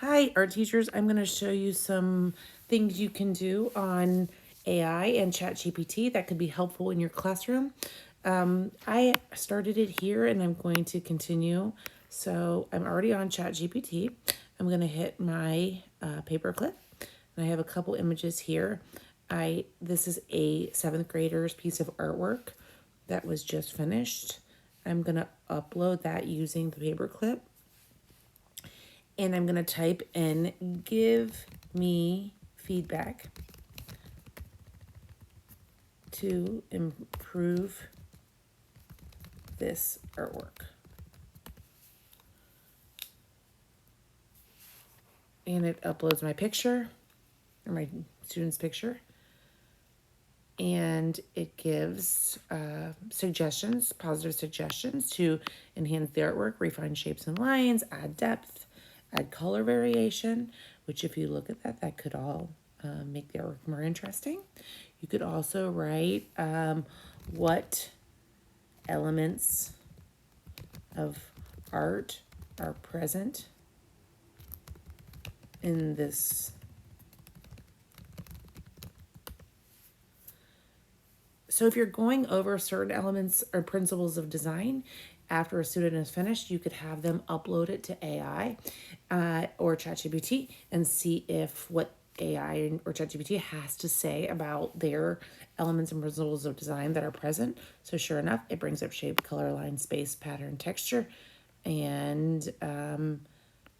Hi, art teachers. I'm going to show you some things you can do on AI and ChatGPT that could be helpful in your classroom. I started it here and I'm going to continue. So I'm already on ChatGPT. I'm going to hit my paperclip, and I have a couple images here. This is a seventh grader's piece of artwork that was just finished. I'm going to upload that using the paperclip, and I'm going to type in give me feedback to improve this artwork. And it uploads my picture, or my student's picture. And it gives suggestions, positive suggestions to enhance the artwork, refine shapes and lines, add depth, add color variation, which if you look at that, that could all make the artwork more interesting. You could also write what elements of art are present in this. So if you're going over certain elements or principles of design after a student is finished, you could have them upload it to AI or ChatGPT and see if what AI or ChatGPT has to say about their elements and principles of design that are present. So sure enough, it brings up shape, color, line, space, pattern, texture, and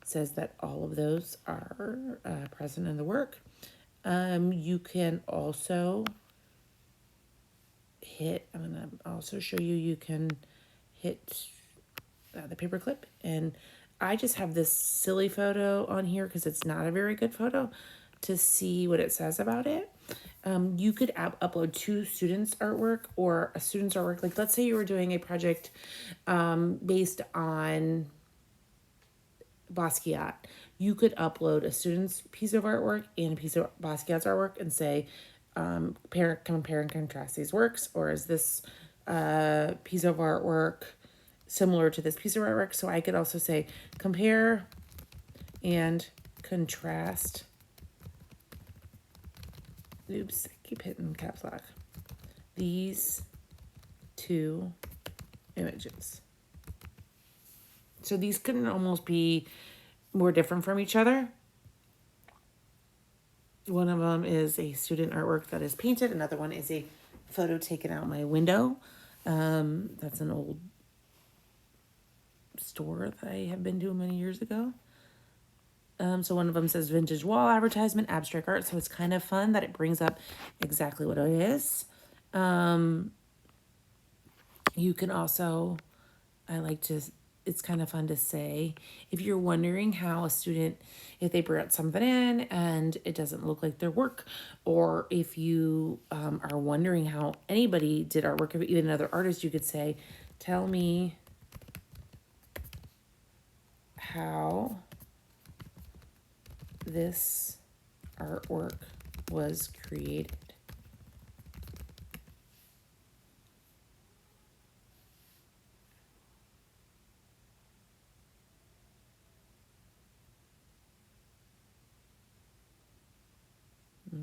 says that all of those are present in the work. You can also I'm going to also show you, you can hit the paperclip, and I just have this silly photo on here because it's not a very good photo to see what it says about it. You could upload two students' artwork or a student's artwork. Like, let's say you were doing a project based on Basquiat. You could upload a student's piece of artwork and a piece of Basquiat's artwork and say, compare and contrast these works, or is this piece of artwork similar to this piece of artwork? So I could also say compare and contrast. Oops, I keep hitting caps lock. These two images. So these couldn't almost be more different from each other. One of them is a student artwork that is painted. Another one is a photo taken out my window. That's an old store that I have been to many years ago. So one of them says vintage wall advertisement, abstract art. So it's kind of fun that it brings up exactly what it is. You can also, it's kind of fun to say, if you're wondering how a student, if they brought something in and it doesn't look like their work, or if you are wondering how anybody did artwork, or even another artist, you could say, tell me how this artwork was created.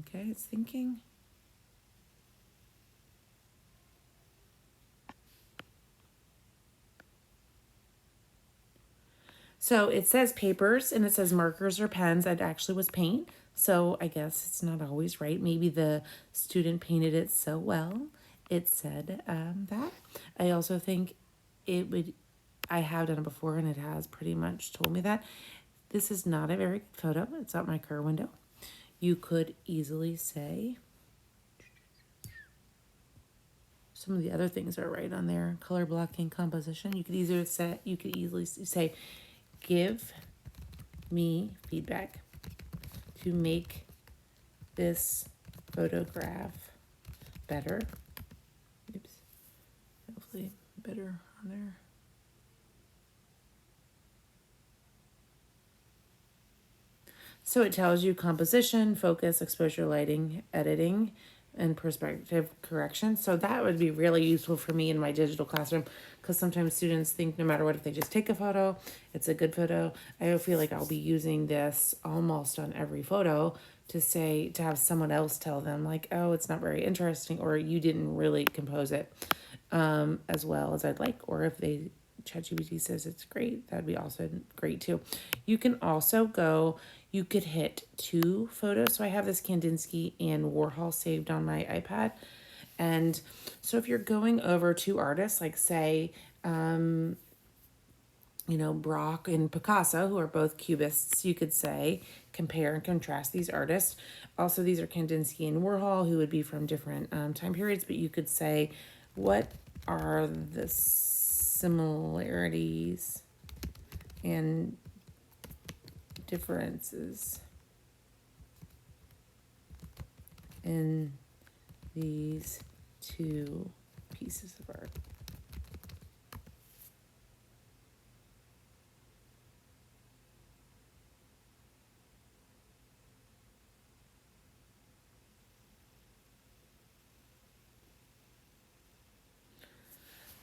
Okay, it's thinking. So it says papers and it says markers or pens. It actually was paint. So I guess it's not always right. Maybe the student painted it so well. It said that. I also think it would, I have done it before and it has pretty much told me that. This is not a very good photo. It's out my car window. You could easily say, some of the other things are right on there. Color blocking, composition. You could easily say, give me feedback to make this photograph better. Oops. Hopefully better on there. So it tells you composition, focus, exposure, lighting, editing, and perspective correction. So that would be really useful for me in my digital classroom, because sometimes students think no matter what, if they just take a photo, it's a good photo. I feel like I'll be using this almost on every photo to have someone else tell them like, oh, it's not very interesting, or you didn't really compose it as well as I'd like. Or if they ChatGPT says it's great, that'd be also great too. You can also go, you could hit two photos. So I have this Kandinsky and Warhol saved on my iPad. And so if you're going over two artists, like say, Brock and Picasso, who are both cubists, you could say, compare and contrast these artists. Also, these are Kandinsky and Warhol, who would be from different time periods, but you could say, what are the similarities and differences in these two pieces of art?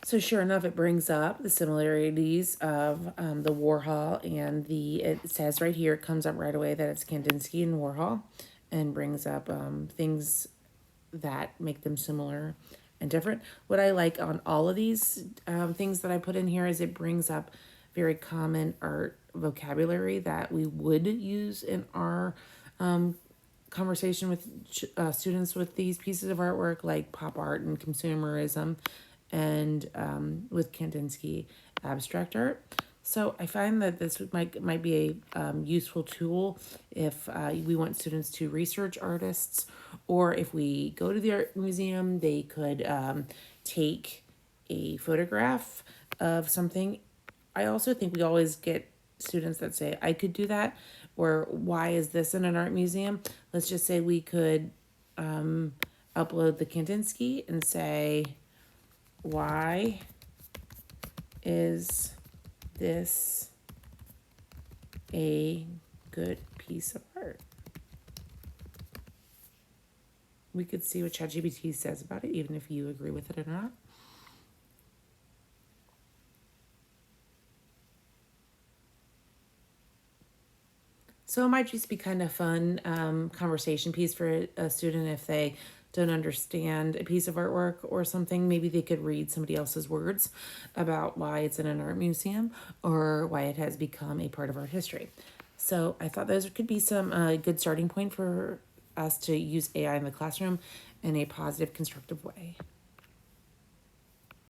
So sure enough, it brings up the similarities of the Warhol and it says right here, it comes up right away that it's Kandinsky and Warhol, and brings up things that make them similar and different. What I like on all of these things that I put in here is it brings up very common art vocabulary that we would use in our conversation with students with these pieces of artwork, like pop art and consumerism, and with Kandinsky abstract art. So I find that this might be a useful tool if we want students to research artists, or if we go to the art museum, they could take a photograph of something. I also think we always get students that say, I could do that, or why is this in an art museum? Let's just say we could upload the Kandinsky and say, why is this a good piece of art? We could see what ChatGPT says about it, even if you agree with it or not. So it might just be kind of fun conversation piece for a student if they don't understand a piece of artwork or something. Maybe they could read somebody else's words about why it's in an art museum or why it has become a part of art history. So I thought those could be some good starting point for us to use AI in the classroom in a positive, constructive way.